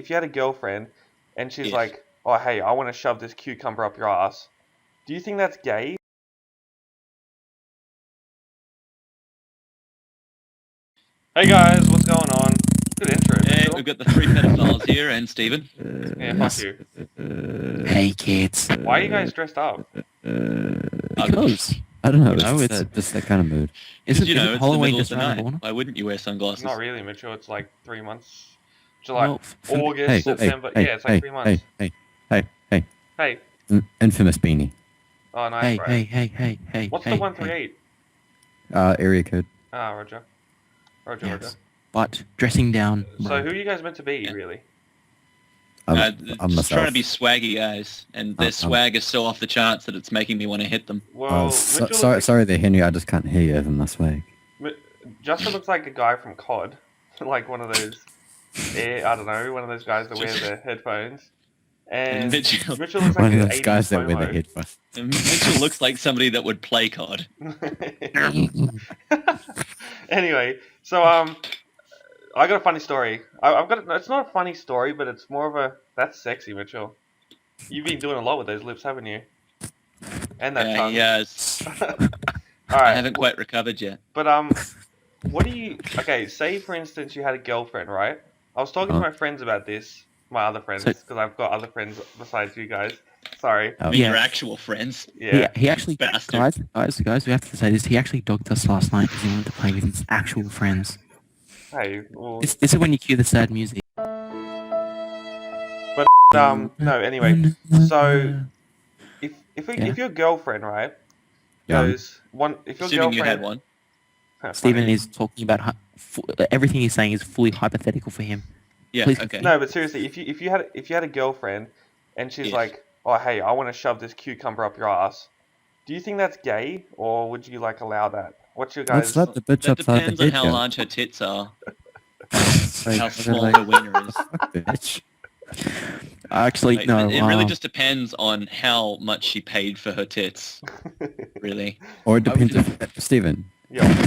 if you had a girlfriend and she's If. like, oh hey, I want to shove this cucumber up your ass, do you think that's gay? Hey guys, what's going on? Good intro. Hey, Mitchell. we've got the three pedophiles here and Stephen. Yeah, fuck you. Hey kids. Why are you guys dressed up? Because I don't know. It's just that kind of mood. Because, you know, Isn't it's the Halloween middle of just the around the night. corner? Why wouldn't you wear sunglasses? Not really, Mitchell. It's like 3 months. July, Well, August, September. Yeah, it's like 3 months. Hey. Infamous beanie. Oh, nice, bro. Hey. What's the 138? Area code. Ah, Roger. Roger. But dressing down. So who are you guys meant to be, really? I'm just myself. trying to be swaggy guys, and their swag is so off the charts that it's making me want to hit them. Well, sorry there, Henry. I just can't hear you from this way. Justin looks like a guy from COD, like one of those. I don't know, one of those guys that wear the headphones. And Mitchell looks like One of an those 80s guys that wear the homo. headphones. Mitchell looks like somebody that would play COD. Anyway, so I got a funny story. It's not a funny story, but it's more of a that's sexy, Mitchell. You've been doing a lot with those lips, haven't you? And that tongue. Yes. All I right. haven't quite recovered yet. But what do you? Okay, say for instance you had a girlfriend, right? I was talking to my friends about this, my other friends, because I've got other friends besides you guys. Sorry. I mean, your actual friends. Yeah. He actually, Bastard. guys, we have to say this. He actually dogged us last night because he wanted to play with his actual friends. Hey. Well, This is when you cue the sad music. but no. Anyway, so if your girlfriend, right, goes one. If your Assuming girlfriend, you had one. Stephen is talking about everything he's saying is fully hypothetical for him. Yeah. Please Okay. No, but seriously, if you had a girlfriend and she's Yes. like, oh hey, I want to shove this cucumber up your ass, do you think that's gay, or would you like allow that? What's your guys? Let's let the bitch That upside depends the on head how go. large her tits are, Like, how small like, her wiener is. fuck, bitch. Actually, Like, no. it really just depends on how much she paid for her tits. Really. Or it depends. Stephen, Yeah.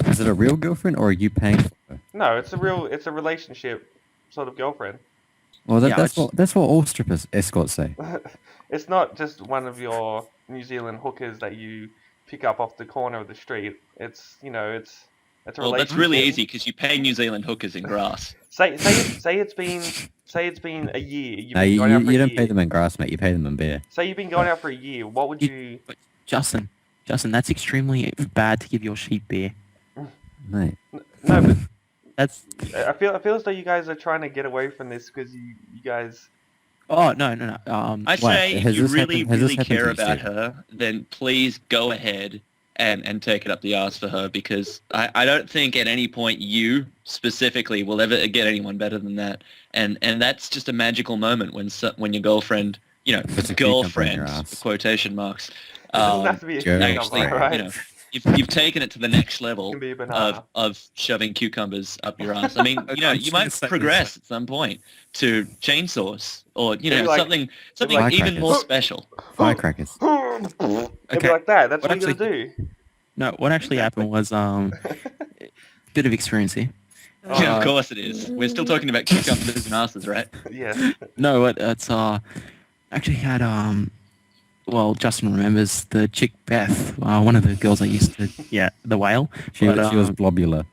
Is it a real girlfriend or are you paying for her? No, it's a relationship sort of girlfriend. Well, Yeah, that's what all strippers escorts say. It's not just one of your New Zealand hookers that you pick up off the corner of the street. It's a Well, relationship. that's really easy because you pay New Zealand hookers in grass. Say it's been a year. You've No, been going out for you a don't year. pay them in grass, mate. You pay them in beer. Say you've been going out for a year. What would you? Justin, that's extremely bad to give your sheep beer. Mate. No, but That's. I feel as though you guys are trying to get away from this because you guys. Oh no. I say has if you this really, happened- has this really happened to care you, about Steve? her, then please go ahead and take it up the arse for her because I don't think at any point you specifically will ever get anyone better than that. And that's just a magical moment when your girlfriend, Puts a cucumber in your girlfriend, ass. quotation marks, It doesn't have to be a Jerry, actually, cucumber, right? you've taken it to the next level Can be a banana. of shoving cucumbers up your ass. I mean, you might progress at some point to chainsaws or Maybe like- something like even more firecrackers. special. Firecrackers. It'd be like that. That's what you gotta do. No, what actually happened was bit of experience here. Yeah, of course it is. We're still talking about cucumbers and asses, right? Yeah. No, it's actually had well, Justin remembers the chick Beth, one of the girls I used to, the whale. Oh, She was globular,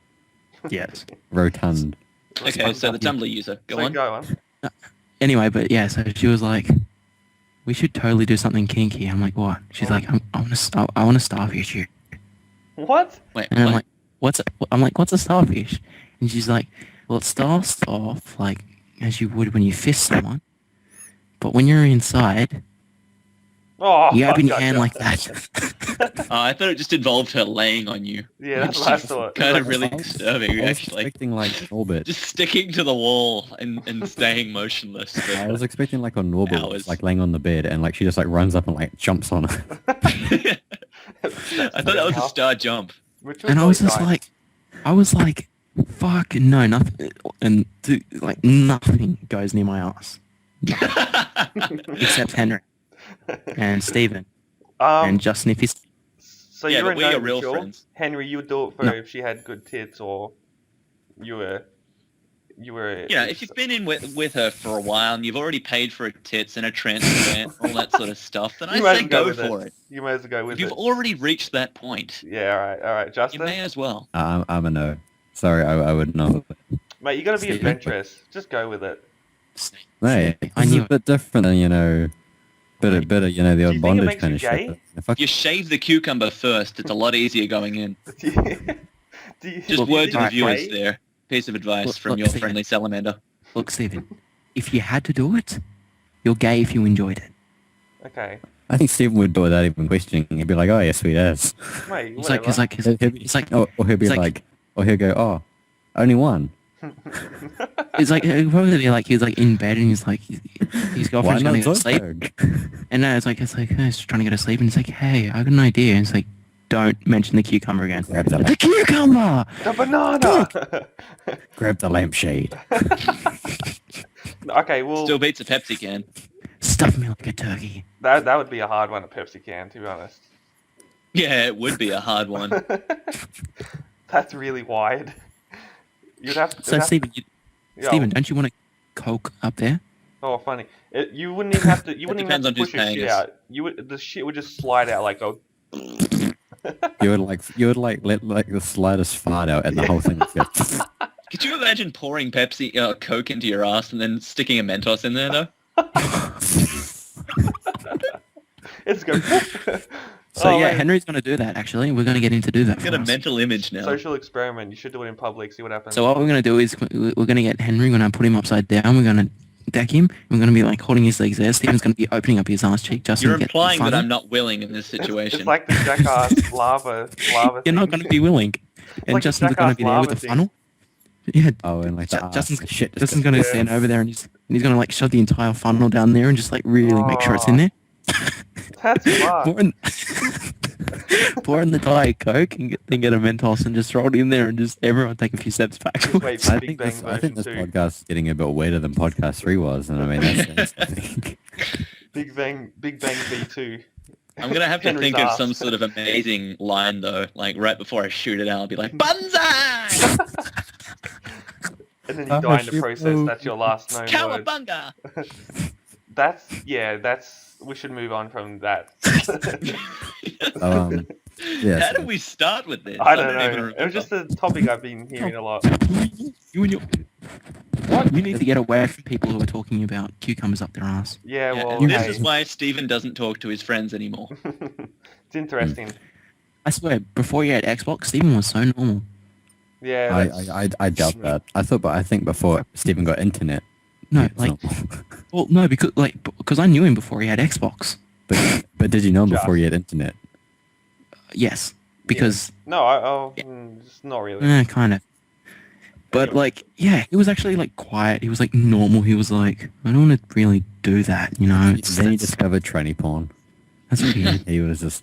yes, rotund. Okay, so the Tumblr user. Go on. Go on. Anyway, but yeah, so she was like, we should totally do something kinky. I'm like, what? She's like, I want to starfish you. What? Wait, And I'm what? like, what's a starfish? And she's like, well, it starts off like as you would when you fist someone, but when you're inside, Oh, you open your gotcha. hand like that. I thought it just involved her laying on you. Yeah, that's which what I is thought. Kind of I really was- disturbing, I was actually. expecting like orbit. Just sticking to the wall and staying motionless. I was expecting like a normal, Hours. like laying on the bed, and like she just like runs up and like jumps on it. I thought that was a star jump. And I was just like, fuck no, nothing, and like nothing goes near my ass except Henry and Steven and Justin. If he's So Yeah, you're but a we are no, real Mitchell. friends. Henry, you would do it for No. if she had good tits, or you were you were. You know, if you've been in with her for a while and you've already paid for her tits and a transplant, all that sort of stuff, then I You might say as well go with for it. You might as well go with If you've it. already reached that point, Yeah, all right, you Justin. may as well. I'm a no. Sorry, I would not. Mate, you gotta be Steven? adventurous. Just go with it. Hey, I this is knew a it. bit different than, bit of, the Do old you think it bondage makes kind you of gay? shit. But fuck, You shave the cucumber first. It's a lot easier going in. Do you Just do you word to think the it's viewers gay? there. Piece of advice Look, from look, your Steven. friendly salamander. Look, Stephen, if you had to do it, you're gay if you enjoyed it. Okay. I think Stephen would do it without even questioning. He'd be like, "Oh yeah, sweet ass." Mate, It's like, whatever. it's like, Or he'll be it's like- like, or he'll go, "Oh, only one." it's like, it'd probably be like, he's like in bed and he's like, his girlfriend's Why gonna not go to sleep. Zolberg? And it's like, he's trying to go to sleep and it's like, hey, I got an idea. And it's like, don't mention the cucumber again. Grab the The cucumber! The banana. Grab the lampshade. Okay, well, Still beats a Pepsi can. Stuff me like a turkey. that would be a hard one, a Pepsi can, to be honest. Yeah, it would be a hard one. That's really wide. You'd have to. So, Stephen, Yo, Stephen, don't you want a Coke up there? Oh, funny. You wouldn't even have to. You wouldn't even have depends to on push who's your paying shit us. out. The shit would just slide out like go. You would let like the slightest fart out, and the whole thing would go. Could you imagine pouring Pepsi, Coke into your ass and then sticking a Mentos in there, though? It's go. So Oh, yeah, wait. Henry's going to do that, actually. We're going to get him to do that I've for got a us. mental image now. Social experiment. You should do it in public. See what happens. So what we're going to do is we're going to get Henry, we're going to put him upside down, we're going to deck him, we're going to be like holding his legs there. Stephen's going to be opening up his ass cheek. Justin You're get implying that funny. I'm not willing in this situation. It's like the jackass lava You're not thing. going to be willing. And like the Justin's going to jackass be there with lava the thing. funnel. Yeah, Oh, and like the Justin's, ass, shit. Justin's going to stand over there and he's going to like shove the entire funnel down there and just like really make sure it's in there. That's fucked. Pour in the Diet Coke and get a Mentos and just throw it in there and just everyone take a few steps back. Wait for I Big think Bang this, I version think this 2. podcast is getting a bit wetter than podcast 3 was, and I mean that's I think. Big Bang V2. I'm going to have to Henry's think of ass. some sort of amazing line, though. Like, right before I shoot it out, I'll be like, Banzai! And then you die in the process. That's your last known word. Cowabunga! We should move on from that. Yeah. How so- do we start with this? I don't even know. remember. It was just a topic I've been hearing a lot. You and your... What? You need to get away from people who are talking about cucumbers up their ass. Yeah, Yeah, well, and this hey, is why Stephen doesn't talk to his friends anymore. it's interesting. I swear, before you had Xbox, Stephen was so normal. Yeah, that's- I doubt that. I think before Stephen got internet. No, it's like, not- well, no, because I knew him before he had Xbox. but did you know him before Josh. you had internet? Yes, because no, it's not really. kind of. But Anyway. like, yeah, he was actually like quiet. He was like normal. He was like, I don't want to really do that, you know. Then he discovered tranny porn. That's weird. He was just.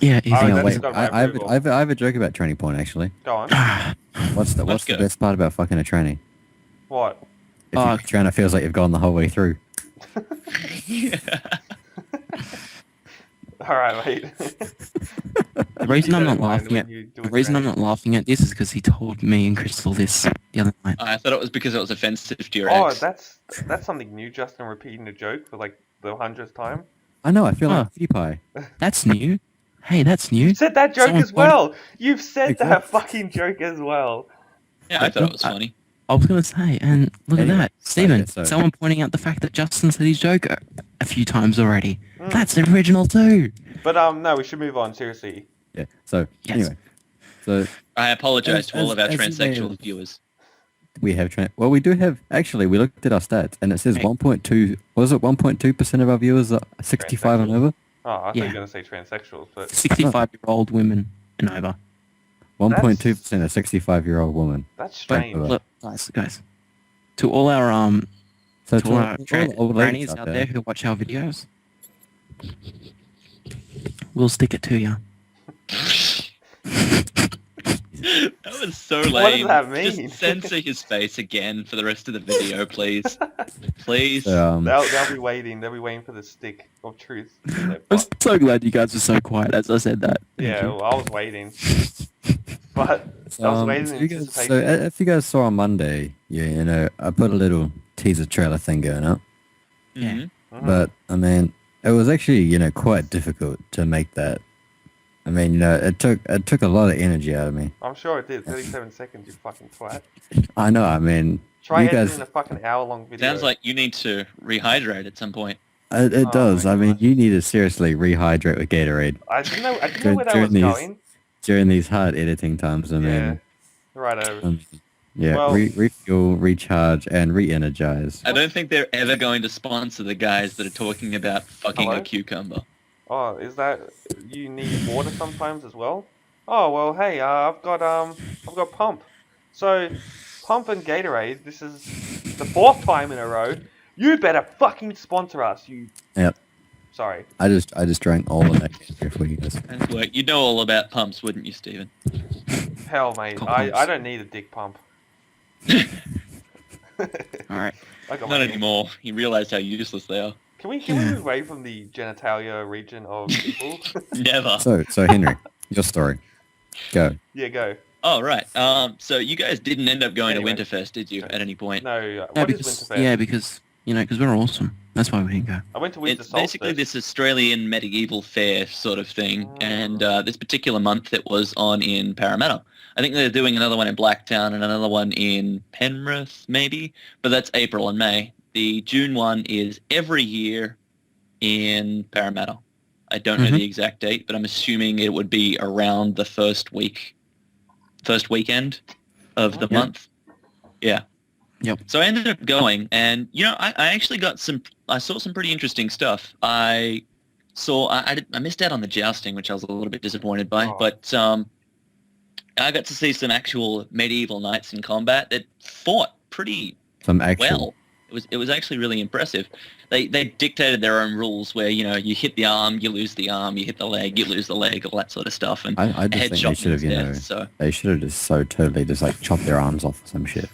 Yeah, he's Oh, Hang on, that's wait. got my I have approval. I have a joke about tranny porn actually. Go on. What's the Let's go. best part about fucking a tranny? What? If Oh, your tranny feels like you've gone the whole way through. All right, wait. The reason I'm not Keep that in mind laughing at when you do the a reason I'm training. not laughing at this is because he told me and Crystal this the other night. I thought it was because it was offensive to your Oh, ex. that's something new. Justin repeating a joke for like the 100th time. I know. I feel Huh. like Cutie Pie. That's new. Hey, that's new. You said that joke Someone as well. You've said that Exactly. fucking joke as well. Yeah, I thought it was funny. I was gonna say, and look Anyway, at that, Stephen. so- Someone pointing out the fact that Justin said his joke a few times already. Mm. That's original too. But no, we should move on. Seriously. Yeah. So Yes. anyway, so I apologize to all of our as you may transsexual have- viewers. we have well, we do have actually. We looked at our stats, and it says Hey. 1.2. Was it 1.2% of our viewers are 65 and over? Oh, I thought you Yeah. were gonna say transsexuals, but 65-year-old women and over. 1.2% of 65-year-old woman. that's But strange. look, guys, to all our So to all our all the old ladies grannies out there who watch our videos, we'll stick it to you. That was so lame. What does that mean? Just censor his face again for the rest of the video, please. Please. So, They'll be waiting. They'll be waiting for the stick of truth. in their I'm butt. so glad you guys were so quiet as I said that. Thank Yeah, you. well, I was waiting. But I was waiting So in you guys, anticipation. if you guys saw on Monday, yeah, I put a little teaser trailer thing going up, Yeah. Mhm. Mhm. but I mean, it was actually, quite difficult to make that. I mean, it took a lot of energy out of me. I'm sure it did. 37 seconds, you fucking twat. I know. I mean, Try you editing guys, a fucking hour-long video. Sounds like you need to rehydrate at some point. it Oh does. my I mean, gosh. you need to seriously rehydrate with Gatorade I didn't know where that during was going. these hard editing times. I Yeah. mean, Righto. um, yeah, Well, refuel, recharge, and re-energize. I don't think they're ever going to sponsor the guys that are talking about fucking a hello? cucumber. Oh, is that you need water sometimes as well? Oh well, hey, I've got pump. So, pump and Gatorade. This is the fourth time in a row. You better fucking sponsor us. You. Yep. Sorry. I just drank all of that here for you guys. Nice work. You know all about pumps, wouldn't you, Stephen? Hell, mate. Cock I pumps. don't need a dick pump. All right. I got Not my- anymore. You realised how useless they are. Can we move away from the genitalia region of people? Never. So Henry, your story. Go. Yeah, go. Oh, right. So you guys didn't end up going Anyway. to Winterfest, did you, at any point? No, Yeah, what is because Winterfest? because because we're awesome. That's why we didn't go. I went to Winter It's basically Solstice. this Australian medieval fair sort of thing, and this particular month it was on in Parramatta. I think they're doing another one in Blacktown and another one in Penrith, maybe, but that's April and May. The June one is every year in Parramatta. I don't know the exact date, but I'm assuming it would be around the first weekend of the Yeah. month. Yeah. Yep. So I ended up going, and I actually I saw some pretty interesting stuff. I missed out on the jousting, which I was a little bit disappointed by, Oh. but I got to see some actual medieval knights in combat that fought pretty Some action. well. It was actually really impressive. They dictated their own rules where you hit the arm, you lose the arm, you hit the leg, you lose the leg, all that sort of stuff, and I just think they headshot should have, instead. So they should have just so totally just like chopped their arms off or some shit.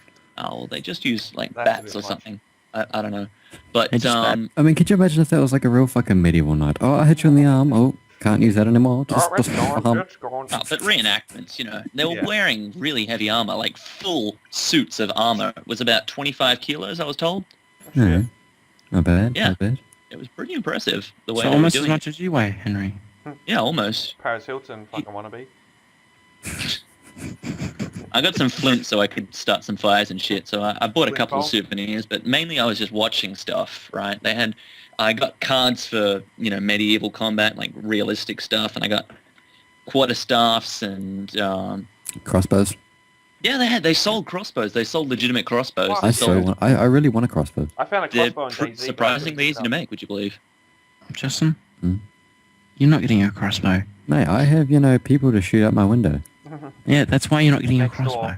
they just use like That's a bats bit or much. something. I don't know, but It's just bad. I mean, could you imagine if that was like a real fucking medieval knight? Oh, I hit you in the arm. Oh, can't use that anymore. Oh, it's Just gone. It's gone. oh, but reenactments, they were Yeah. wearing really heavy armor, like full suits of armor. It was about 25 kilos, I was told. Yeah. Not bad. Yeah. Not bad. It was pretty impressive the way So they were almost as doing much as you weigh, Henry. it. Yeah, almost. Paris Hilton, fucking wannabe. I got some flint so I could start some fires and shit. So I bought a Flint couple of pole? souvenirs, but mainly I was just watching stuff. Right? I got cards for medieval combat, like realistic stuff, and I got quarterstaffs and Crossbows. yeah, they sold crossbows. They sold legitimate crossbows. What? They I sold. I really want a crossbow. I found a They're crossbow in DayZ. surprisingly easy to make. Would you believe? Justin, Hmm? you're not getting a crossbow. Mate, I have, people to shoot out my window. Yeah, that's why you're not getting a Next door. crossbow.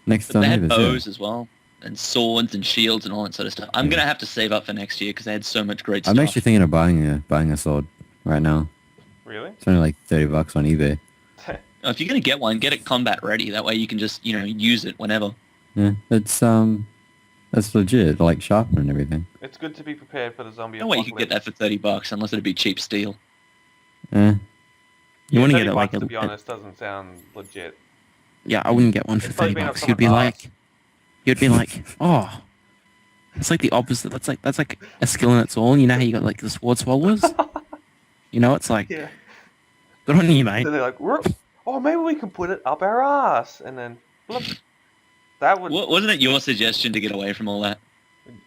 Next But door they had neighbors, bows as well, and swords and shields and all that sort of stuff. I'm Yeah. gonna have to save up for next year because they had so much great I'm stuff. actually thinking of buying a sword right now. Really? It's only like $30 on eBay. Oh, if you're gonna get one, get it combat ready. That way you can just use it whenever. Yeah, it's legit, like sharpened and everything. It's good to be prepared for the zombie No way you apocalypse. could get that for $30 unless it'd be cheap steel. Yeah. You want to 30 get it like bucks, a, to be honest, doesn't sound legit. yeah, I wouldn't get one for It's like 30 being up bucks. You'd be someone's like, oh, it's like the opposite. That's like a skill in its own. You know how you got like the sword swallowers? It's like, Yeah. good on you, mate. So they're like, oh, maybe we can put it up our ass, and then look, that would. Wasn't it your suggestion to get away from all that?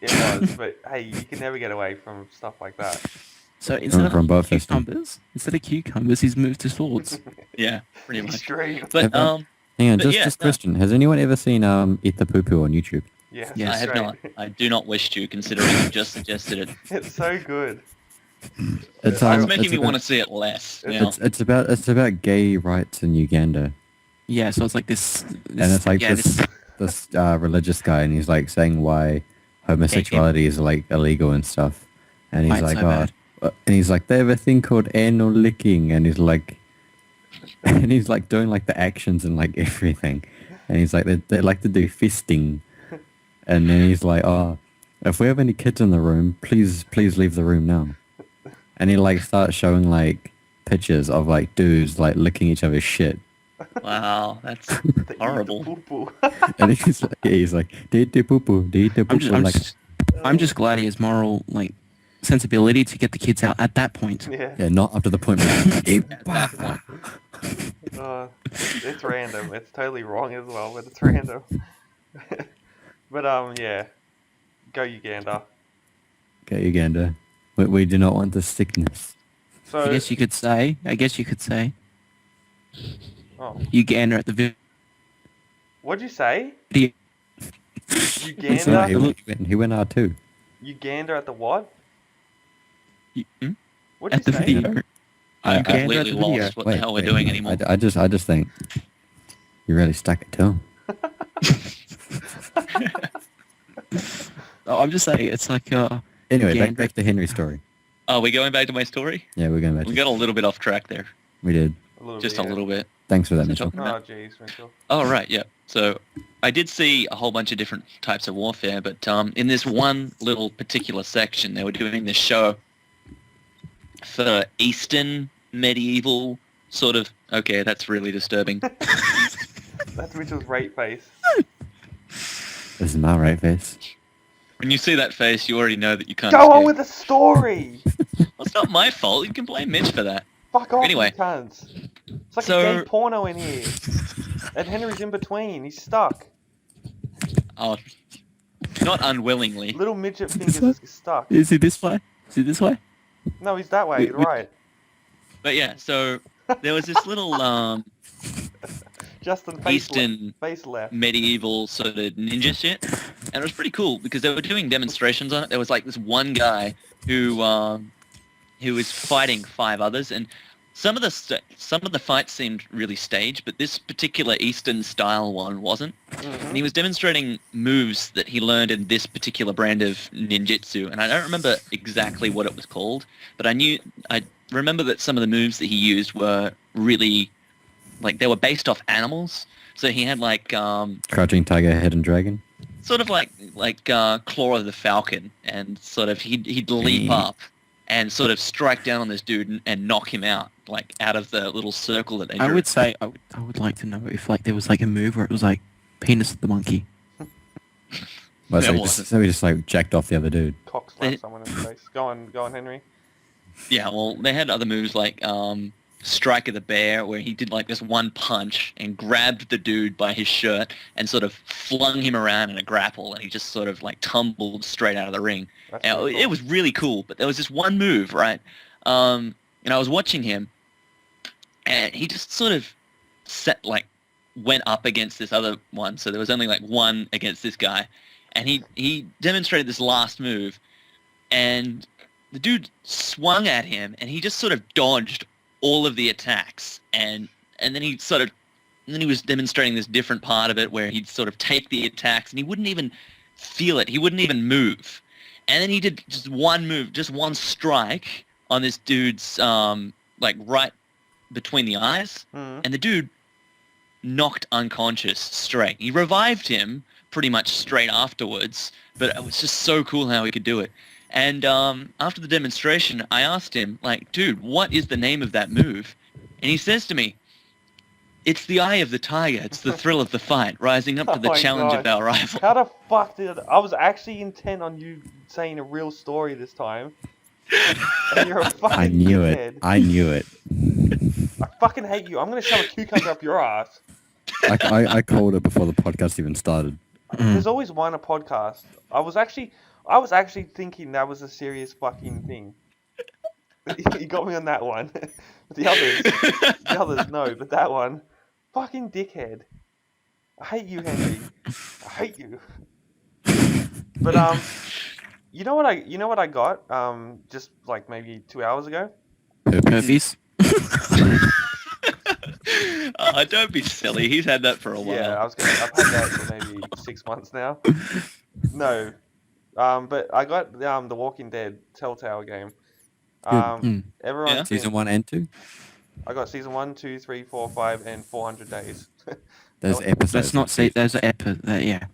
It was, but hey, you can never get away from stuff like that. So instead from of both systems. cucumbers, he's moved to swords. Yeah, pretty much. Extreme. But Hang on, But yeah, just no. question. Has anyone ever seen Eat the Poo Poo on YouTube? Yes, Yes. I have extreme. not. I do not wish to, considering you just suggested it. It's so good. It's I It's was making me about, want to see it less now. it's about gay rights in Uganda, Yeah, so it's like this and it's like yeah, this religious guy, and he's like saying why homosexuality is like illegal and stuff, and Why he's it's like, so bad. and he's like, they have a thing called anal licking, and he's like, doing like the actions and like everything, and he's like, they like to do fisting, and then he's like, oh, if we have any kids in the room, please leave the room now. And he like starts showing like pictures of like dudes like licking each other's shit. Wow, that's They eat the horrible. poo-poo. And he's like, did the poo poo, did the poo I'm poo, just, I'm like, just, I'm just glad he has moral like sensibility to get the kids out at that point. Yeah. yeah, not up to the point where At that point. It's random. It's totally wrong as well, but it's random. But yeah. Go Uganda. okay, Uganda. We do not want the sickness. So I guess you could say. oh, Uganda at the what'd you say? video. Uganda? He went R2. Uganda at the what? Hmm? What'd At you the say? video. I Uganda at completely the video. lost what the hell we're doing anymore. I just think you really stuck it to him. Oh, I'm just saying it's like Anyway, Uganda. back to Henry's story. Are we going back to my story? Yeah, we're going back. We To, got a little bit off track there. we did. Just a little bit. Thanks for that, What's it Mitchell. talking Oh, jeez, Mitchell. Oh, right, yeah. So I did see a whole bunch of different types of warfare, but in this one little particular section, they were doing this show for Eastern medieval sort of... Okay, that's really disturbing. That's Mitchell's rape face. This is my right face. When you see that face, you already know that you can't Go on escape. with the story! Well, it's not my fault. You can blame Mitch for that. Fuck off, Anyway. you cunts. It's like So- a gay porno in here. And Henry's in between. He's stuck. Oh, not unwillingly. Little midget fingers is stuck. Is he this way? Is he this way? No, he's that way. You're right. But yeah, so there was this little Justin face, Eastern face left. medieval sort of ninja shit, and it was pretty cool because they were doing demonstrations on it. There was like this one guy who was fighting 5 others, and some of the fights seemed really staged, but this particular Eastern style one wasn't. And he was demonstrating moves that he learned in this particular brand of ninjutsu, and I don't remember exactly what it was called, but I remember that some of the moves that he used were really like they were based off animals. So he had like Crouching Tiger, Hidden Dragon. sort of like Claw of the Falcon, and sort of he'd leap up and sort of strike down on this dude and knock him out, like out of the little circle that they drew. I would say I would like to know if like there was like a move where it was like penis of the monkey. Well, There so, wasn't. so he just like jacked off the other dude. Cock slap someone in the face. Go on, Henry. Yeah, well, they had other moves like Strike of the Bear, where he did like this one punch and grabbed the dude by his shirt and sort of flung him around in a grapple, and he just sort of like tumbled straight out of the ring. That's Now, pretty it cool. was really cool, but there was this one move, right? And I was watching him, and he just sort of went up against this other one, so there was only like one against this guy, and he demonstrated this last move, and the dude swung at him, and he just sort of dodged all of the attacks, and then he was demonstrating this different part of it where he'd sort of take the attacks, and he wouldn't even feel it. He wouldn't even move. And then he did just one move, just one strike on this dude's like right between the eyes, and the dude knocked unconscious straight. He revived him pretty much straight afterwards, but it was just so cool how he could do it. And after the demonstration, I asked him, like, dude, what is the name of that move? And he says to me, it's the eye of the tiger. It's the thrill of the fight, rising up to the Oh my challenge God. of our rival. How the fuck did I was actually intent on you saying a real story this time. And you're a fucking I knew dickhead. it. I knew it. I fucking hate you. I'm gonna shove a cucumber up your ass. I called it before the podcast even started. There's always one a podcast. I was actually thinking that was a serious fucking thing. You got me on that one. the others no, but that one, fucking dickhead. I hate you, Henry. I hate you. But you know what I got just like maybe 2 hours ago. Herpes. Oh, don't be silly. He's had that for a while. Yeah, I've had that for maybe 6 months now. No, but I got the Walking Dead Telltale game. Everyone. Yeah. Season 1 and 2? I got season 1, 2, 3, 4, 5, and 400 days. There's episodes. Let's not say there's an yeah.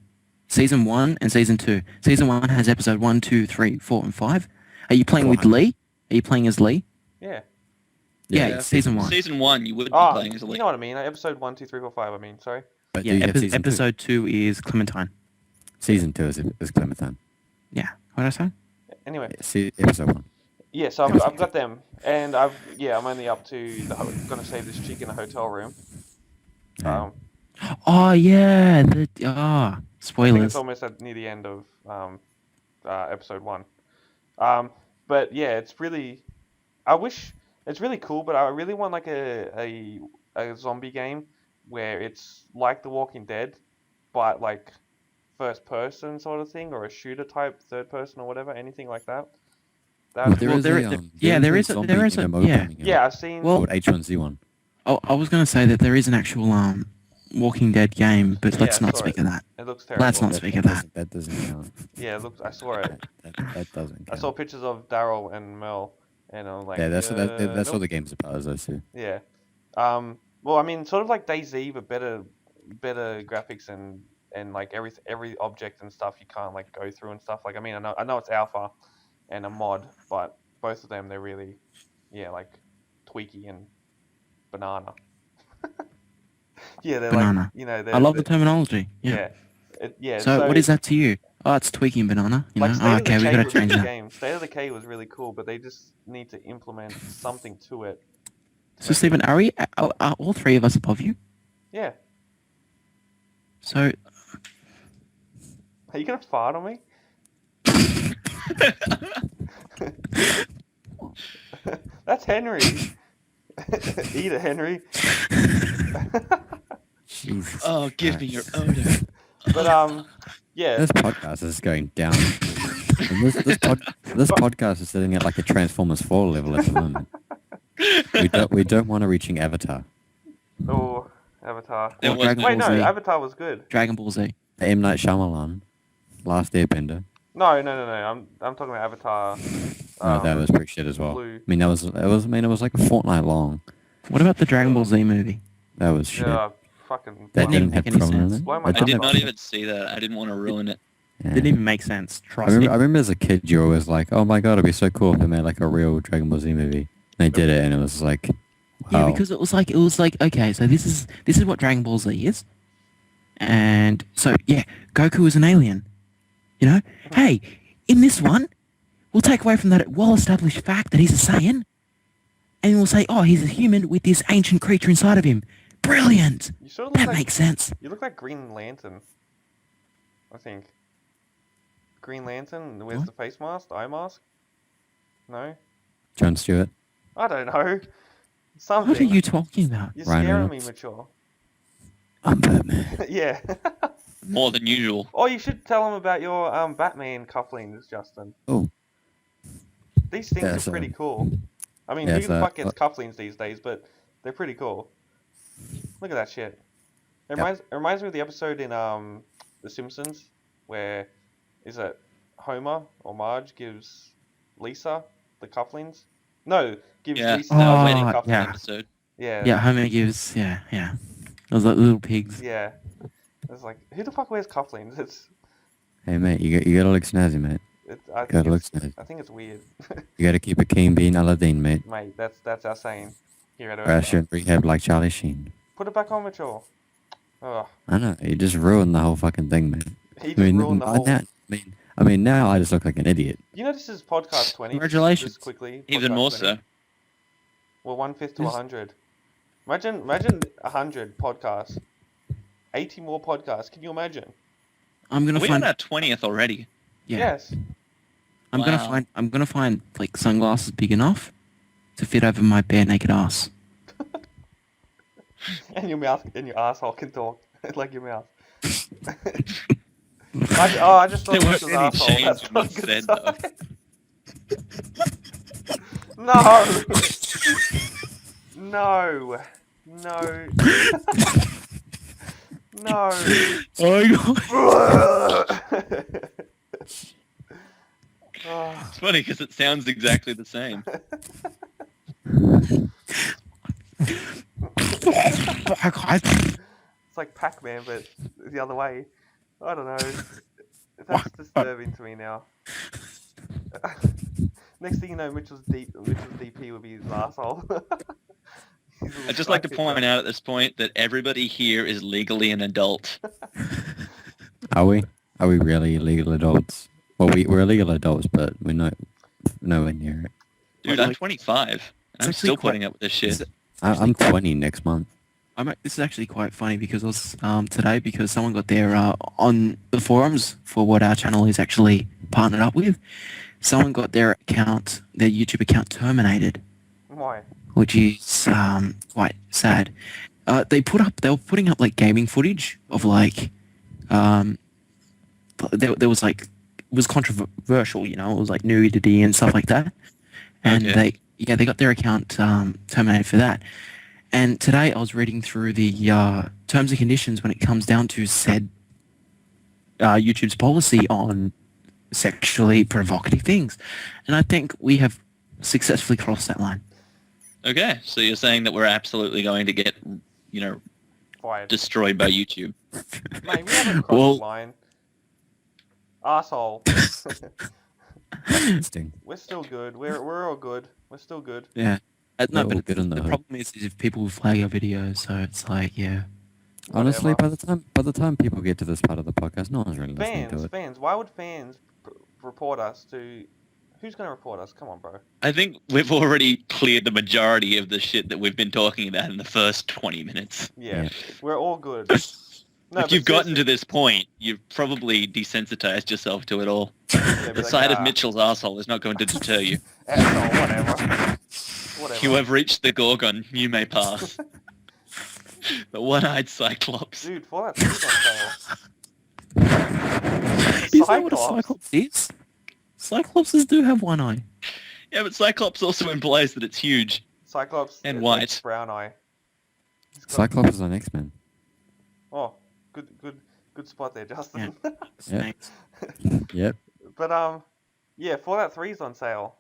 Season 1 and Season 2. Season 1 has episode 1, 2, 3, 4, and 5. Are you playing with 400. Lee? Are you playing as Lee? Yeah. Yeah, Yeah. season 1. Season 1, you would be Oh, playing as a you lead. know what I mean. Episode 1, 2, 3, 4, 5. I mean, sorry. But do Yeah, you have season 2? episode 2 is Clementine. Season 2 is Clementine. Yeah. What did I say? Anyway, See, episode 1. yeah. So I've got them, and I'm only up to gonna save this chick in a hotel room. Yeah. Oh yeah, I think spoilers. it's almost near the end of episode 1. But yeah, it's really. I wish it's really cool, but I really want like a zombie game where it's like The Walking Dead, but like first person sort of thing, or a shooter type third person or whatever, anything like that. Well, there is a MMO coming out Yeah, I've seen. Well- called H1Z1. Oh, I was gonna say that there is an actual Walking Dead game, but Yeah, let's I not saw speak it. of that. It looks terrible. Let's not speak of that. That doesn't count. Yeah, it looks. I saw it. That doesn't count. I saw pictures of Daryl and Mel, and I'm like, Yeah, that's what nope. the game's about, as those two. Yeah. Well, I mean, sort of like DayZ, but better graphics and like every object and stuff you can't like go through and stuff. Like, I mean, I know it's alpha and a mod, but both of them they're really, like tweaky and banana. Yeah, they're Banana. like, I love the terminology. Yeah. Yeah. So what is that to you? Oh, it's tweaking banana. You Like know? State Oh, of okay, we Decay gotta was change a good that. game. State of Decay was really cool, but they just need to implement something to it. So Stephen, are all three of us above you? Yeah. So Are you gonna fart on me? That's Henry. Eat it, Henry. Jesus. Oh, give me your odor. But yeah. This podcast is going down. And this podcast is sitting at like a Transformers 4 level at the moment. We don't want to reaching Avatar. Oh, Avatar. It Or was- Dragon Wait, Ball no, Z. Avatar was good. Dragon Ball Z. The M. Night Shyamalan, Last Airbender. No. I'm talking about Avatar. Oh, that was pretty shit as well. Blue. I mean, it was like a fortnight long. What about the Dragon Ball Z movie? That was shit. Yeah, fucking. That didn't didn't have make any Tron in sense. it. Blow my It I That did didn't not make even see that. I didn't want to ruin it. Yeah. Didn't even make sense. I Trust me. remember as a kid, you were always like, "Oh my god, it'd be so cool if they made like a real Dragon Ball Z movie." And they did it, and it was like, Yeah, wow. because it was like okay, so this is what Dragon Ball Z is, and so yeah, Goku is an alien. You know, hey, in this one, we'll take away from that well-established fact that he's a Saiyan, and we'll say, oh, he's a human with this ancient creature inside of him. Brilliant. You sort of look That like makes sense. you look like Green Lantern. I think. Green Lantern with What? the face mask, the eye mask. No, John Stewart. I don't know. Something. What are you talking about? You're Ryan scaring me, Reynolds? mature. I'm Batman. Yeah. More than usual. Oh, you should tell them about your Batman cufflinks, Justin. Oh. These things Yeah, are so- pretty cool. I mean, Yeah, who the so- fuck gets cufflinks these days? But they're pretty cool. Look at that shit. It reminds me of the episode in The Simpsons where is it Homer or Marge gives Lisa the cufflinks? No, gives Yeah, Lisa that Oh, was the wedding yeah. coupling cufflinks. episode. Yeah. Yeah, Homer gives. Yeah. Those like little pigs. Yeah. It's like, who the fuck wears cufflinks? Hey mate, you gotta look snazzy, mate. I think Gotta look it's, snazzy. I think it's weird. You gotta keep a keen being Aladdin, mate. Mate, that's our saying here at Or else EarthDuck. you're in rehab like Charlie Sheen. Put it back on, Mitchell. Oh, I know, you just ruined the whole fucking thing, mate. he just ruined the whole. Now I just look like an idiot. You know this is podcast 20. Congratulations. Just quickly. Even podcast more 20. so. Well, 1/5 to Yes. 100. Imagine 100 podcasts. 80 more podcasts. Can you imagine? I'm gonna We're on find. our 20th already. Yeah. Yes. I'm Wow. gonna find like sunglasses big enough to fit over my bare naked ass. And your mouth and your asshole can talk like your mouth. I just thought There this weren't was any asshole. chains That's in not a what you good said, though. sign. No. No. No. Oh god. Oh, It's funny because it sounds exactly the same. it's like Pac-Man, but the other way. I don't know. That's disturbing to me now. Next thing you know, Mitchell's DP would be his asshole. I'd just like to point out at this point that everybody here is legally an adult. Are we? Are we really legal adults? Well, we're legal adults, but we're nowhere near it. Dude, I'm 25. And I'm still putting up with this shit. I'm 20 next month. This is actually quite funny because it was today because someone got their on the forums for what our channel is actually partnered up with. Someone got their YouTube account terminated. Why? Which is quite sad. They were putting up like gaming footage of like there was like, it was controversial, you know, it was like nudity and stuff like that, and Okay. they got their account terminated for that. And today I was reading through the terms and conditions when it comes down to said YouTube's policy on sexually provocative things, and I think we have successfully crossed that line. Okay, so you're saying that we're absolutely going to get, you know, Fired. destroyed by YouTube. Mate, we haven't crossed Well- the line. Asshole. Interesting. We're still good. We're all good. We're still good. Yeah. No, We're all but good on the the hood. problem is if people flag our videos, so it's like, yeah. Honestly, Whatever. by the time people get to this part of the podcast, no one's really listening to it. Fans. Why would fans report us to? Who's gonna report us? Come on, bro. I think we've already cleared the majority of the shit that we've been talking about in the first 20 minutes. Yeah, Yeah. we're all good. No, If but you've gotten to seriously- this point, you've probably desensitized yourself to it all. yeah, be The like, sight of "Ah, Mitchell's asshole is not going to deter you. asshole, whatever. Whatever. You have reached the Gorgon. You may pass. The one-eyed Cyclops. Dude, Fallout 3's on sale. Is that what a Cyclops is? Cyclopses do have one eye. Yeah, but Cyclops also implies that it's huge. Cyclops And is white. like brown eye. He's got- Cyclops is on X-Men. Oh, good spot there, Justin. Snakes. Yep. But yeah, Fallout 3's on sale.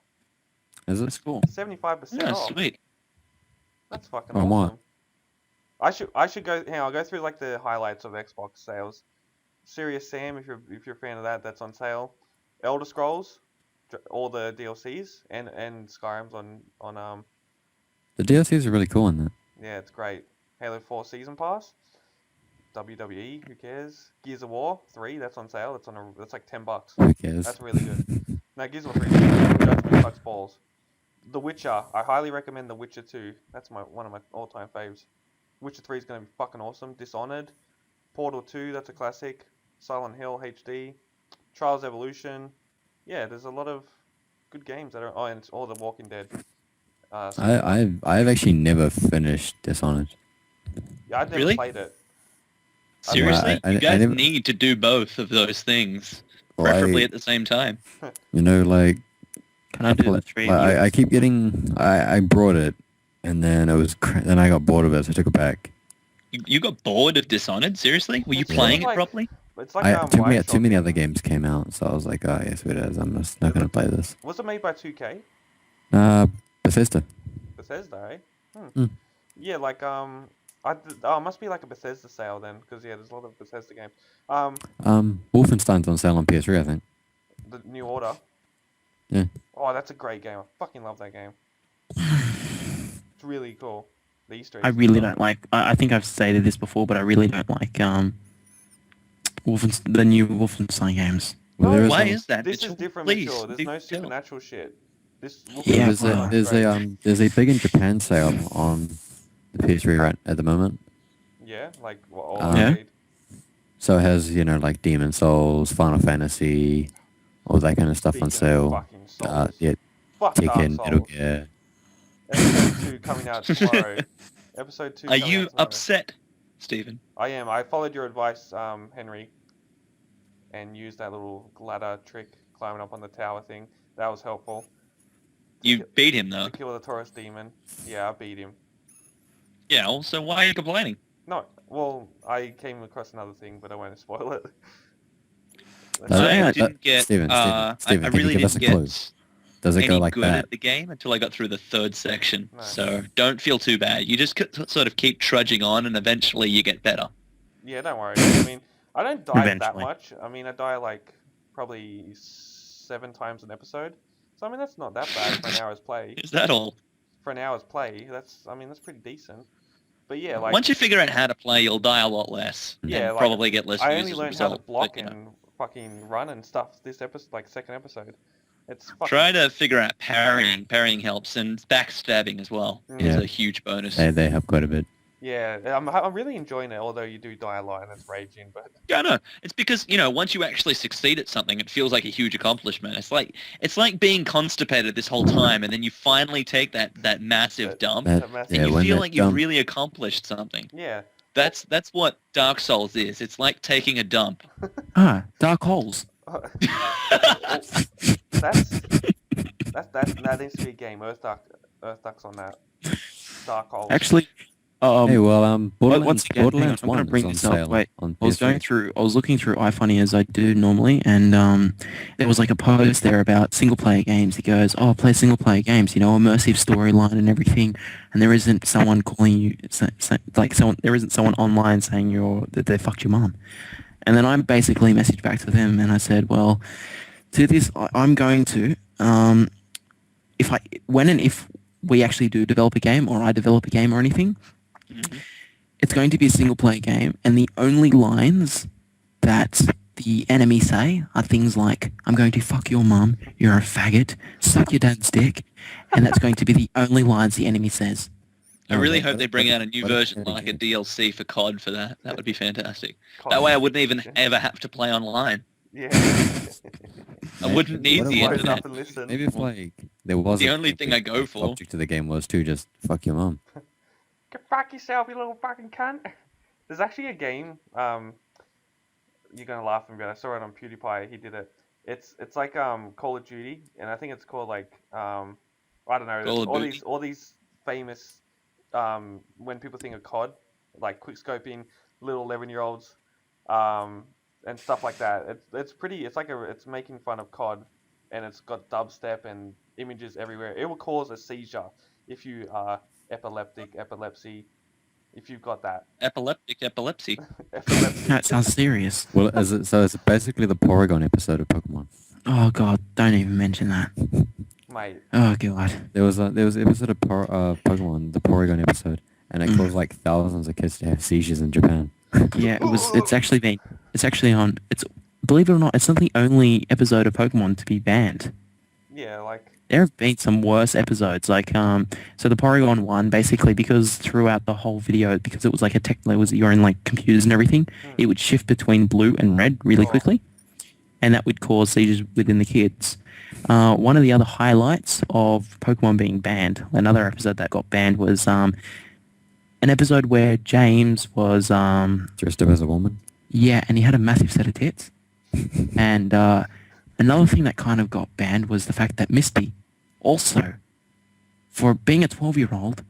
Is it? That's cool. 75% Yeah, off. sweet. That's fucking Oh, what? awesome. I should go. Hang on, I'll go through like the highlights of Xbox sales. Serious Sam, if you're a fan of that, that's on sale. Elder Scrolls, all the DLCs and Skyrim's on The DLCs are really cool in that. yeah, it's great. Halo 4 Season Pass. WWE, who cares? Gears of War 3, that's on sale. That's like $10. Who cares? That's really good. No, Gears of War 3 Judgment sucks balls. The Witcher, I highly recommend The Witcher 2. That's one of my all-time faves. Witcher 3 is going to be fucking awesome. Dishonored, Portal 2, that's a classic. Silent Hill HD, Trials Evolution. Yeah, there's a lot of good games that are. Oh, and it's all the Walking Dead. I've actually never finished Dishonored. Yeah, I've never Really? played it. Seriously? I You guys never- need to do both of those things, Well, preferably at the same time. You know, like Can I do the three? Like, I keep getting. I brought it, and then then I got bored of it, so I took it back. You got bored of Dishonored? Seriously? Were you It's playing like- it properly? It's like Too Bioshock. many other games came out, so I was like, oh yes, it is. I'm just not gonna play this. Was it made by 2K? Bethesda. Bethesda, eh? Hmm. Yeah, like it must be like a Bethesda sale then, because yeah, there's a lot of Bethesda games. Wolfenstein's on sale on PS3, I think. The New Order. Yeah. Oh, that's a great game. I fucking love that game. It's really cool. The Easter eggs. I and really stuff. don't like. I think I've stated this before, but I really don't like the new Wolfenstein games. Well, No, there is Why a- is that? This is Mitchell? different, Please, Mitchell. There's do no tell. supernatural shit. This Yeah, there's well, a there's a big in Japan sale on the PS3 right at the moment. Yeah, like all Yeah. arcade. So it has like Demon Souls, Final Fantasy, all that kind of stuff on Speaking sale. of fucking Souls. Yeah, Fuck Dark Tekken, Metal Souls. Gear. Episode 2 coming out tomorrow. Episode 2 Are coming out you tomorrow. upset, Stephen? I am. I followed your advice, Henry, and used that little ladder trick, climbing up on the tower thing. That was helpful. You beat him though. To kill the Taurus demon. Yeah, I beat him. Yeah, well, so why are you complaining? No, well, I came across another thing, but I won't spoil it. I didn't get. Steven, I can you really give us didn't a clue? get Does it any go like good that? at the game until I got through the third section. No. So don't feel too bad. You just sort of keep trudging on, and eventually you get better. Yeah, don't worry. I mean, I don't die that Eventually. much. I mean, I die like probably 7 times an episode. So I mean, that's not that bad for an hour's play. Is that all? For an hour's play, that's pretty decent. But yeah, like Once you figure out how to play, you'll die a lot less. yeah, And like probably get less I views only as a learned how to result. block But, and fucking run and stuff this episode, like second episode. It's fucking try to figure out parrying. Parrying helps, and backstabbing as well is Yeah. a huge bonus. They help quite a bit. yeah. I'm really enjoying it, although you do die a lot and it's raging. But Yeah, no, it's because once you actually succeed at something, it feels like a huge accomplishment. It's like being constipated this whole time, and then you finally take that massive dump, that massive- and you when feel that like you dump- really accomplished something. yeah, That's what Dark Souls is. It's like taking a dump. Ah, dark holes. that's that needs to be a game. EarthDuck's on that. Dark Holes. Actually, Hey, well, Borderlands, once again, hang on, Borderlands I'm gonna 1 bring is this on up. sale Wait, on I was PS3. looking through iFunny as I do normally, and there was like a post there about single player games. He goes, "Oh, play single player games, immersive storyline and everything." And there isn't someone calling you, there isn't someone online saying that they fucked your mom. And then I basically messaged back to them and I said, "Well, to this, I'm going to if we actually do develop a game or I develop a game or anything." Mhm. It's going to be a single-player game, and the only lines that the enemy say are things like, "I'm going to fuck your mum, you're a faggot, suck your dad's dick," and that's going to be the only lines the enemy says. I really hope they bring out a new what a version, funny like a game. DLC for COD for that. That would be fantastic. COD. That way I wouldn't even ever have to play online. Yeah. I wouldn't need What the about- Close internet. up and listen. Maybe if there was The a only thing I go for. object of the game was to just fuck your mum. Go fuck yourself, you little fucking cunt. There's actually a game. You're gonna laugh at me, but I saw it on PewDiePie. He did it. It's like Call of Duty, and I think it's called like I don't know. Call of all Duty. these famous when people think of COD, like quickscoping little 11-year-olds, and stuff like that. It's pretty. It's making fun of COD, and it's got dubstep and images everywhere. It will cause a seizure if you are epilepsy. If you've got that Epilepsy. epilepsy. That sounds serious. Well, it's basically the Porygon episode of Pokemon. Oh god, don't even mention that. Mate, Oh god. There was an episode of Pokemon, the Porygon episode, and it caused like thousands of kids to have seizures in Japan. Yeah, it's actually on, believe it or not, it's not the only episode of Pokemon to be banned. yeah, like There have been some worse episodes, like so the Porygon one, basically because throughout the whole video, because it was like you're in like computers and everything, it would shift between blue and red really Oh. quickly, and that would cause seizures within the kids. One of the other highlights of Pokemon being banned, another episode that got banned, was an episode where James was Dressed up as a woman. yeah, and he had a massive set of tits. And another thing that kind of got banned was the fact that Misty also, for being a 12-year-old,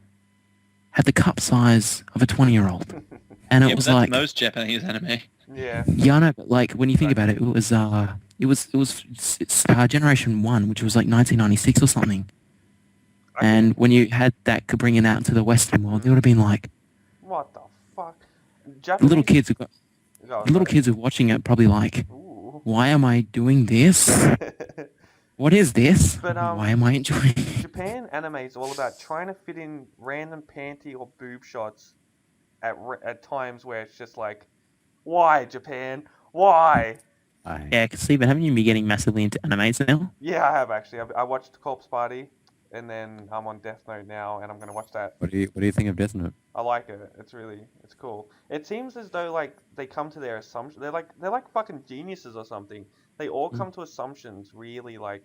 had the cup size of a 20-year-old. And it Yeah, but was that's like, most Japanese anime. yeah, yeah, I know, but like when you think about it, it was Generation 1, which was like 1996 or something. And when you had that could bring it out into the Western world, it would have been like, what the fuck? the Japanese. little kids Oh, the little kids who are watching it probably like, Ooh. why am I doing this? What is this? But, Why am I enjoying it? Japan anime is all about trying to fit in random panty or boob shots at times where it's just like, why Japan? Why? Yeah, 'cause Stephen, haven't you been getting massively into animes now? Yeah, I have actually. I watched Corpse Party, and then I'm on Death Note now, and I'm gonna watch that. What do you think of Death Note? I like it. It's cool. It seems as though like they come to their assumption. They're like fucking geniuses or something. They all come to assumptions really like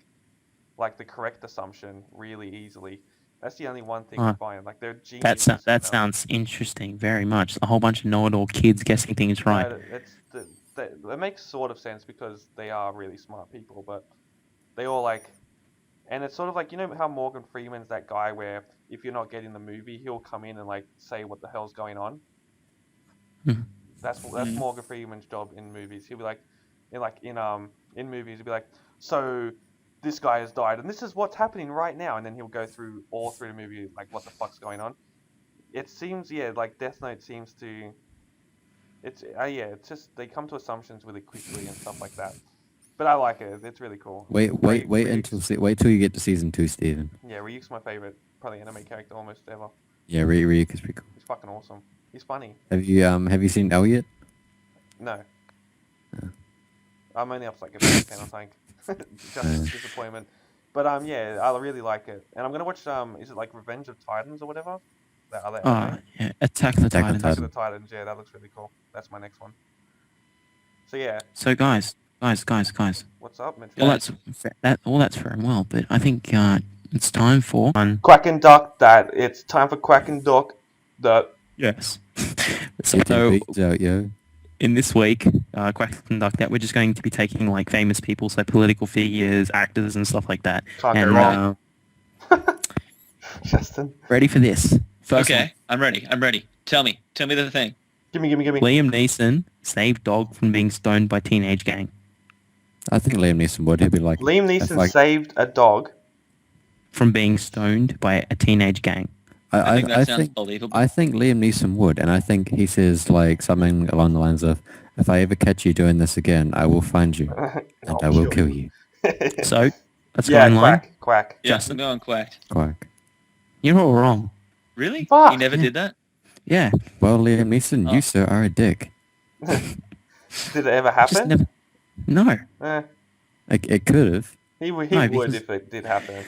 the correct assumption really easily. That's the only one thing I find. Like they're geniuses. That sounds interesting very much. A whole bunch of know-it-all kids guessing things right. It makes sort of sense because they are really smart people, but they all like, and it's sort of like, you know how Morgan Freeman's that guy where if you're not getting the movie, he'll come in and like say what the hell's going on. Mhm. That's Morgan Freeman's job in movies. He'll be like, in movies, he'll be like, so this guy has died and this is what's happening right now, and then he'll go through all through the movie like what the fuck's going on. It seems like Death Note seems to. It's just they come to assumptions really quickly and stuff like that. But I like it. It's really cool. Wait till you get to season 2, Steven. Yeah, Ryuk's my favorite, probably anime character almost ever. Yeah, Ryuk is pretty cool. He's fucking awesome. He's funny. Have you seen Elliot? No. Yeah. I'm only up to like episode 10, I think. Just a disappointment. But yeah, I really like it. And I'm gonna watch is it like Revenge of Titans or whatever? That other anime? Yeah, Attack the Attack on Titans. Attack of the Titans, yeah, that looks really cool. That's my next one. So yeah, So guys. what's up, Mitch? All that's very well, but I think it's time for one. Quack and Duck that. It's time for Quack and Duck that. Yes. Get your So beats out, yo. in this week, Quack and Duck that we're just going to be taking like famous people, so political figures, actors, and stuff like that. Can't go And wrong. Justin. ready for this? First Okay, I'm ready. Tell me the thing. Gimme. one. Liam Neeson saved dog from being stoned by teenage gang. I think Liam Neeson would. He'd be like, Liam Neeson like- saved a dog. From being stoned by a teenage gang. I think that sounds believable. I think Liam Neeson would, and I think he says like something along the lines of, "If I ever catch you doing this again, I will find you and I will kill you." So let's go Yeah, in line. Quack. Yeah, Justin? I'm going quacked. Quack. You're all wrong. Really? Fuck. He never did that? Yeah. Well, Liam Neeson, Oh. you sir are a dick. Did it ever Just happen? never. No. It could have. He would because- if it did happen.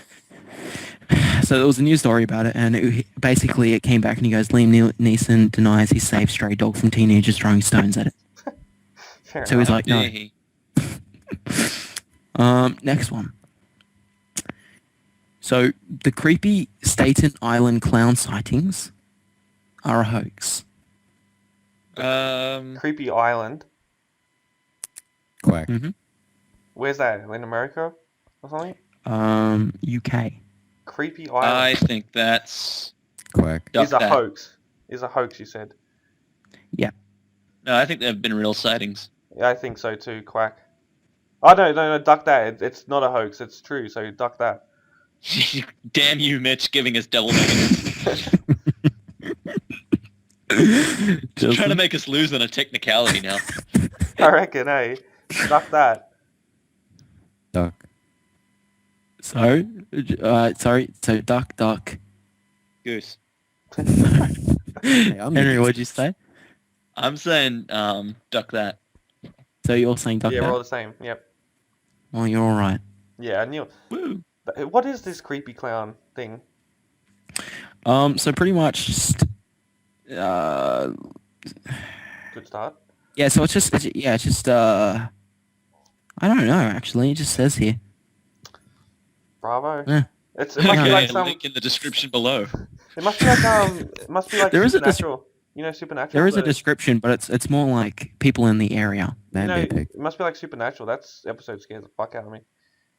So there was a news story about it, and basically it came back and he goes, Liam Neeson denies he saved stray dog from teenagers throwing stones at it. Fair So he's enough. like, no. Yeah, he- Next one. So the creepy Staten Island clown sightings are a hoax. Creepy Island. Quack. Mm-hmm. Where's that? In America or something? UK. Creepy I Island think that's Quack. duck is a that. hoax. Is a hoax, you said. No, I think there have been real sightings. Yeah, I think so too. Quack. Oh no, duck that. It's not a hoax. It's true. So duck that. Damn you, Mitch, giving us double meanings. Just trying to make us lose on a technicality now. I reckon, eh? Duck that. Duck. So, so duck. Goose. Hey, I'm Henry, the- what'd you say? I'm saying duck that. So you're saying duck Yeah, we're all that? the same. Yep. Well, you're all right. Yeah, I knew. Woo. What is this creepy clown thing? So pretty much just, Good start. yeah, so it's just, I don't know, actually. It just says here. Bravo. Yeah. It must be Okay, like some. link in the description below. It must be like It must be like There is a Supernatural. You know Supernatural. There is a The- description, but it's more like people in the area. Man, you bear know, pig. it must be like Supernatural. That episode scares the fuck out of me.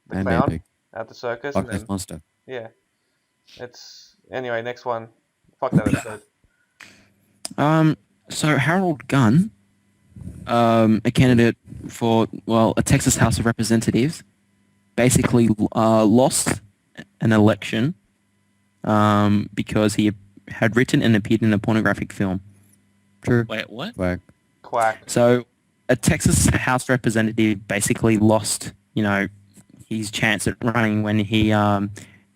The Man, bear clown pig. at the circus. Fuck And this then, monster. yeah. It's anyway. Next one. Fuck that episode. So Harold Gunn, a candidate for, well, a Texas House of Representatives, basically lost an election because he had written and appeared in a pornographic film. True. Wait, what? Quack. Quack. So a Texas House representative basically lost, his chance at running when he Hang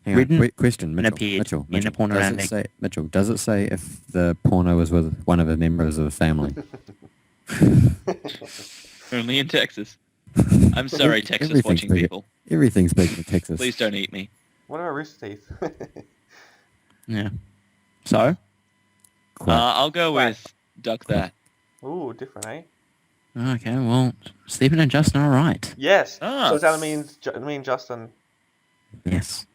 Written on. Question, Mitchell. appeared Mitchell. in a porno does addict. it say, Mitchell, does it say if the porno was with one of the members of the family? Only in Texas. I'm sorry, Texas Everything's watching big. people. Everything's big in Texas. Please don't eat me. What about Rooster Teeth? yeah. So Quack. I'll go with duck that. Ooh, different, eh? okay, well, Stephen and Justin are right. Yes. Ah. So that means me and Justin. Yes.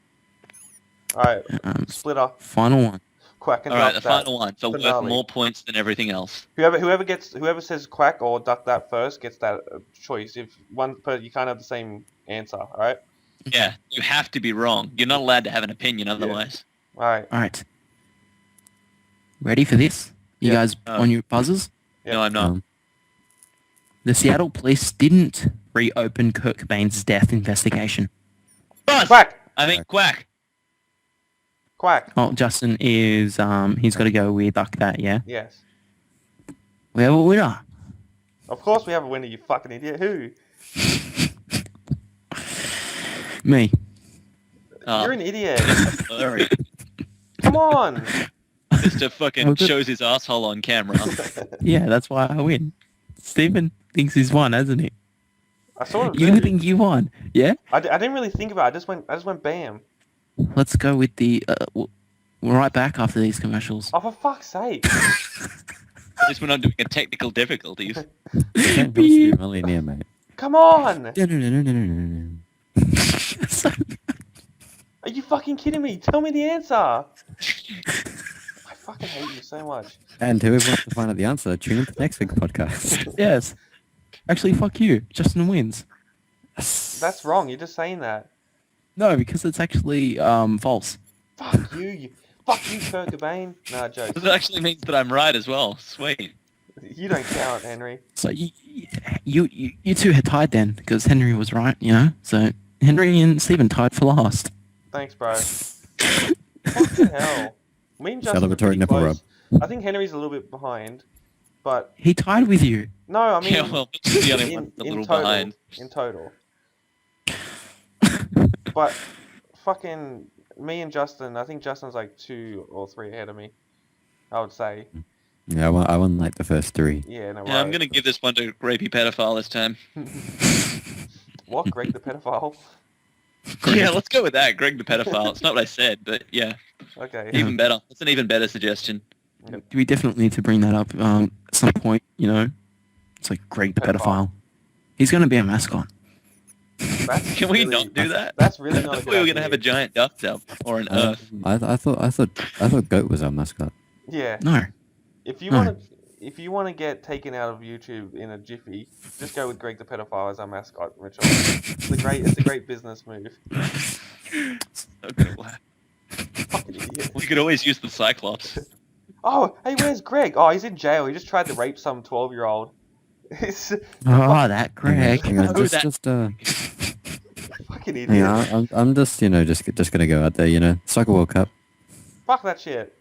All right. Um, Splitter. final one. Quack and All right, duck the that. final one. So worth Finale. more points than everything else. Whoever says quack or duck that first gets that choice. If you can't have the same answer. All right. Yeah, you have to be wrong. You're not allowed to have an opinion otherwise. All right. All right. Ready for this? You Yeah. guys on your buzzers? Yep. No, I'm not. The Seattle police didn't reopen Kurt Cobain's death investigation. Buzz! Quack. I mean, quack. Quack. Oh, Justin is he's got to go with duck that. Yeah. Yes. We have a winner. Of course we have a winner. You fucking idiot. Who? Me. You're an idiot. Blurry. Come on. Mr. fucking Well, good- shows his asshole on camera. Yeah, that's why I win. Stephen thinks he's won, hasn't he? I sort of You do. think you won? Yeah. I didn't really think about it. I just went bam. Let's go with the. We're right back after these commercials. Oh, for fuck's sake. At least we're not doing a technical difficulties. Can't be a millionaire, mate. Come on. No. So- Are you fucking kidding me? Tell me the answer. I fucking hate you so much. And whoever wants to find out the answer, tune into next week's podcast. yes. Actually, fuck you. Justin wins. That's wrong. You're just saying that. No, because it's actually false. Fuck you. Fuck you, Kurt Cobain. Nah, jokes. That actually means that I'm right as well. Sweet. You don't count, Henry. So you two had tied then because Henry was right, you know. So Henry and Stephen tied for last. Thanks, bro. Fucking hell. Me and Justin are Celebratory pretty nipple close. I think Henry's a little bit behind, but He tied with you. no, I mean Yeah, well, this is the only one a little total, behind. in total. But fucking me and Justin, I think Justin's like 2 or 3 ahead of me. I would say. Yeah, I won like the first 3. Yeah, no. Yeah, I'm gonna give this one to rapey pedophile this time. What? Greg the pedophile? Yeah, let's go with that. Greg the pedophile. It's not what I said, but yeah, Okay. even better. That's an even better suggestion. We definitely need to bring that up at some point, you know. It's like Greg the Pedophile. pedophile. He's going to be a mascot. That's Can we really- not do that? That's really I not a thought good we were gonna idea. have a giant duck up or an earth. I thought Goat was our mascot. Yeah. No. If you No. want to get taken out of YouTube in a jiffy, just go with Greg the pedophile as our mascot, Mitchell. It's a great business move. So good. Fucking idiot. We could always use the Cyclops. Oh, hey, where's Greg? Oh, he's in jail. He just tried to rape some 12-year-old. It's Oh, that Greg. Hang on, Oh, that- just fucking idiot. hang on. I'm just just gonna go out there. Soccer World Cup. Fuck that shit.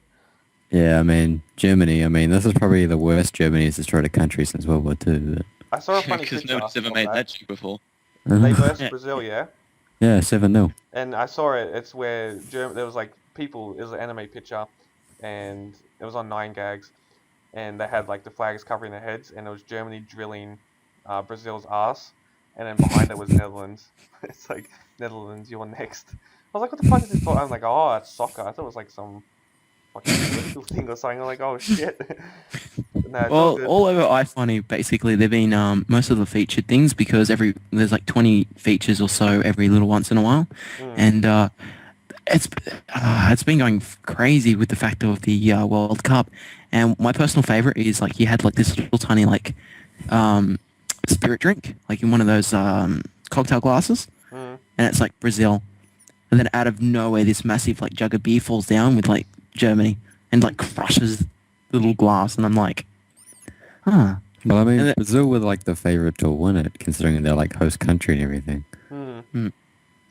Yeah, I mean Germany. I mean this is probably the worst Germany's destroyed a country since World War II. I saw a funny Because picture. nobody's ever of made that joke before. They versus Yeah. Brazil, yeah? Yeah, 7-0. And I saw it. It's where there was like people. It was an anime picture, and it was on 9gags, and they had like the flags covering their heads, and it was Germany drilling Brazil's ass, and then behind it was Netherlands. It's like Netherlands, you're next. I was like, what the fuck is this for? I'm like, oh, it's soccer. I thought it was like some fucking political thing or something. I'm like, oh shit. No, it's all Well, good. all over iFunny, basically, they've been most of the featured things because there's like 20 features or so every little once in a while, and it's been going crazy with the fact of the World Cup. And my personal favorite is like you had like this little tiny like spirit drink, like in one of those cocktail glasses, Mm. and it's like Brazil, and then out of nowhere this massive like jug of beer falls down with like Germany and like crushes the little glass, and I'm like, huh. Well, I mean And it- Brazil were like the favorite to win it, considering they're like host country and everything. Mm.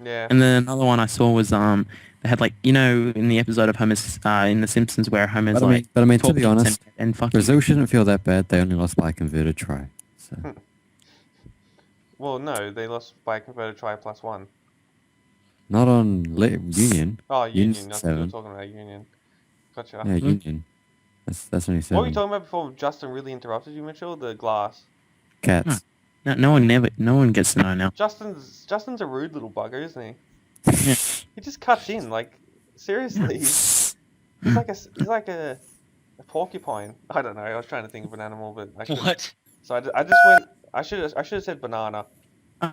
Yeah. And then another one I saw was they had like in the episode of Homer's in The Simpsons where Homer's But I mean, to be talking honest, and fucking Brazil shouldn't feel that bad. They only lost by a converted try. So Well, no, they lost by a converted try +1. not on Union. Oh, Union's Union. I thought you were 7. talking about Union. Gotcha. Yeah, Union. That's only 7. What were you talking about before Justin really interrupted you, Mitchell? The glass. Cats. no one gets to know now. Justin's a rude little bugger, isn't he? Yeah. He just cuts in, like, seriously. He's like a porcupine. I don't know. I was trying to think of an animal, but I couldn't. What? So I just went. I should have said banana.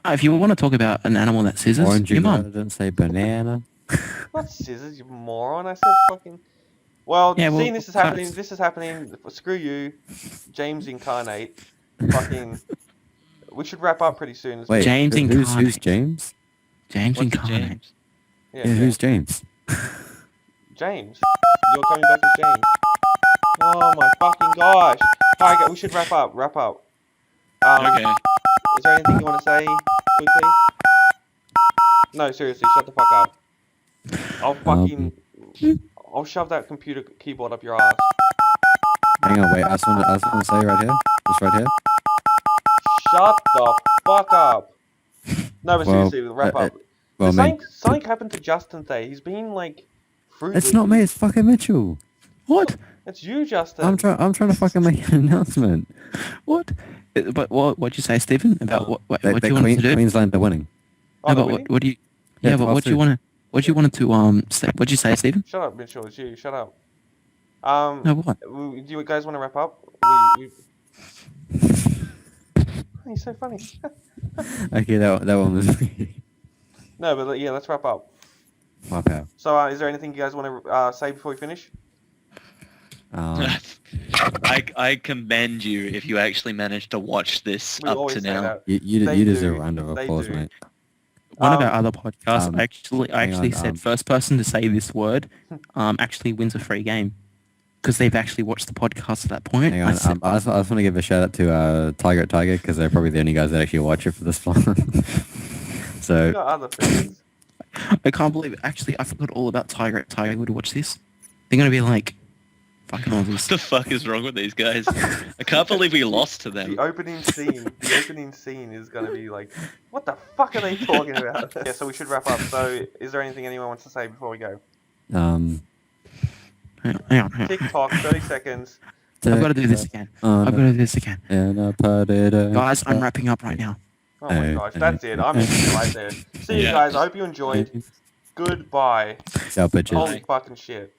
If you want to talk about an animal that scissors, Orange, your you mum. didn't say banana. Not scissors, you moron. I said fucking. Well, Yeah, well, seeing this is happening. cuts. This is happening. Screw you, James Incarnate. Fucking. We should wrap up pretty soon. Wait, James who's Incarnate. James? James What's Incarnate. James? Yeah, Yeah, who's James? James? You're coming back as James. Oh my fucking gosh! Alright, we should wrap up. Okay. Is there anything you want to say quickly? No, seriously, shut the fuck up. I'll shove that computer keyboard up your ass. Hang on, wait. I just want to say right here. Just right here. Shut the fuck up. No, but Well, seriously, wrap up. Well, man, Something happened to Justin today. He's been like fruit. it's not me. It's fucking Mitchell. What? It's you, Justin. I'm trying to fucking make an announcement. What? But what'd you say, Stephen? About what That you wanted to do? Queensland are winning. Oh, No, they're but winning? what do you? Yeah, Yeah, but what do you want to? What do you wanted to say? What'd you say, Stephen? Shut up, Mitchell. It's you. Shut up. No, what? Do you guys want to wrap up? He's so funny. Okay, that one was me. No, but yeah, let's wrap up. My pal. So, is there anything you guys want to say before we finish? I commend you if you actually managed to watch this We up always to say now. that. You They deserve a do. round of They applause, do. mate. One of Um, our other podcasts I hang actually on, said first person to say this word actually wins a free game because they've actually watched the podcast at that point. Hang on, I just want to give a shout out to Tiger because they're probably the only guys that actually watch it for this long. we So got other things. I can't believe it. Actually, I forgot all about Tiger. Tiger would watch this. They're gonna be like, fucking all this. What the fuck is wrong with these guys? I can't believe we lost to them. The opening scene is going to be like, what the fuck are they talking about? Yeah, so we should wrap up. So, is there anything anyone wants to say before we go? Hang on. TikTok, 30 seconds. I've got to do this again. I've got to do this again. Guys, I'm wrapping up right now. Oh my gosh, that's it. I'm just right there. See you Yeah. guys. I hope you enjoyed. Goodbye. Ciao, bitches. Holy fucking shit.